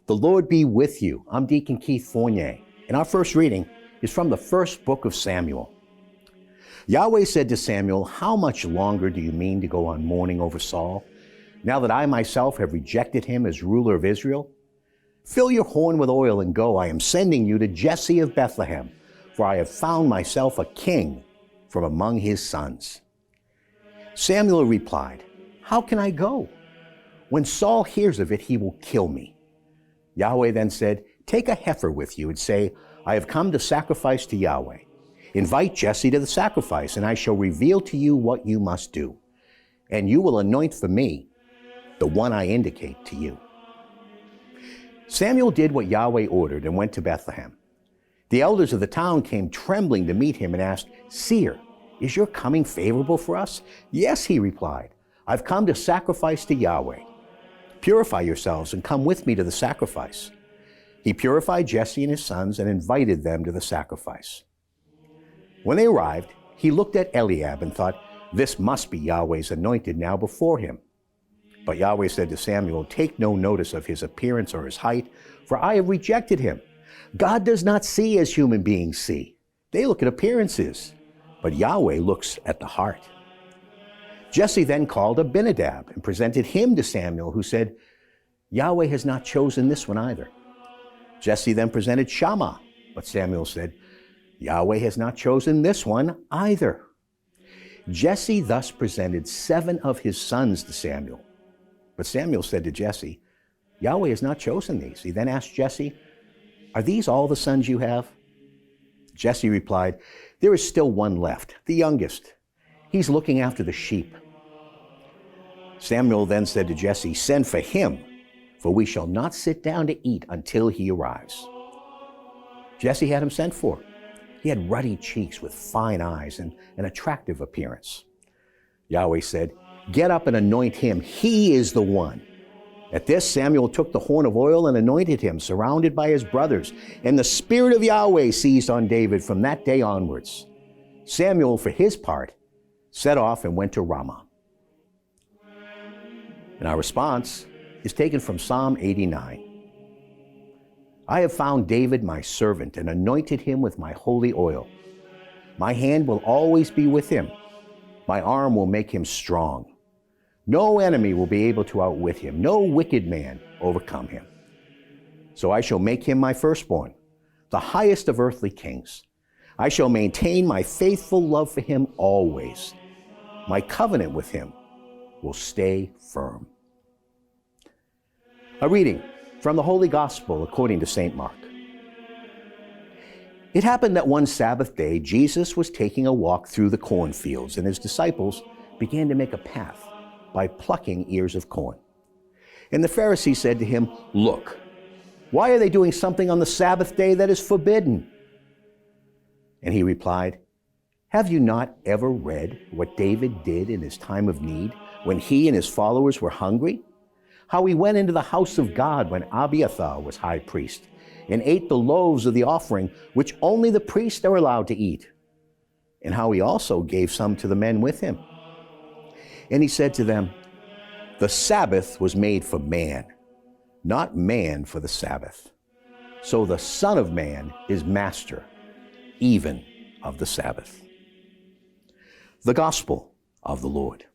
The Lord be with you. I'm Deacon Keith Fournier, and our first reading is from the first book of Samuel. Yahweh said to Samuel, "How much longer do you mean to go on mourning over Saul, now that I myself have rejected him as ruler of Israel? Fill your horn with oil and go. I am sending you to Jesse of Bethlehem, for I have found myself a king from among his sons." Samuel replied, "How can I go? When Saul hears of it, he will kill me." Yahweh then said, "Take a heifer with you and say, 'I have come to sacrifice to Yahweh.' Invite Jesse to the sacrifice, and I shall reveal to you what you must do. And you will anoint for me the one I indicate to you." Samuel did what Yahweh ordered and went to Bethlehem. The elders of the town came trembling to meet him and asked, "Seer, is your coming favorable for us?" "Yes," he replied. "I've come to sacrifice to Yahweh. Purify yourselves and come with me to the sacrifice." He purified Jesse and his sons and invited them to the sacrifice. When they arrived, he looked at Eliab and thought, "This must be Yahweh's anointed now before him." But Yahweh said to Samuel, "Take no notice of his appearance or his height, for I have rejected him. God does not see as human beings see. They look at appearances, but Yahweh looks at the heart." Jesse then called Abinadab and presented him to Samuel, who said, "Yahweh has not chosen this one either." Jesse then presented Shammah, but Samuel said, "Yahweh has not chosen this one either." Jesse thus presented 7 of his sons to Samuel. But Samuel said to Jesse, "Yahweh has not chosen these." He then asked Jesse, "Are these all the sons you have?" Jesse replied, "There is still one left, the youngest. He's looking after the sheep." Samuel then said to Jesse, "Send for him, for we shall not sit down to eat until he arrives." Jesse had him sent for. He had ruddy cheeks with fine eyes and an attractive appearance. Yahweh said, "Get up and anoint him. He is the one." At this, Samuel took the horn of oil and anointed him, surrounded by his brothers. And the Spirit of Yahweh seized on David from that day onwards. Samuel, for his part, set off and went to Ramah. And our response is taken from Psalm 89. "I have found David my servant and anointed him with my holy oil. My hand will always be with him. My arm will make him strong. No enemy will be able to outwit him. No wicked man overcome him. So I shall make him my firstborn, the highest of earthly kings. I shall maintain my faithful love for him always. My covenant with him will stay firm." A reading from the Holy Gospel according to St. Mark. It happened that one Sabbath day, Jesus was taking a walk through the cornfields, and his disciples began to make a path by plucking ears of corn. And the Pharisees said to him, "Look, why are they doing something on the Sabbath day that is forbidden?" And he replied, "Have you not ever read what David did in his time of need, when he and his followers were hungry? How he went into the house of God when Abiathar was high priest, and ate the loaves of the offering, which only the priests are allowed to eat, and how he also gave some to the men with him. And he said to them, 'The Sabbath was made for man, not man for the Sabbath. So the Son of Man is master, even of the Sabbath.'" The Gospel of the Lord.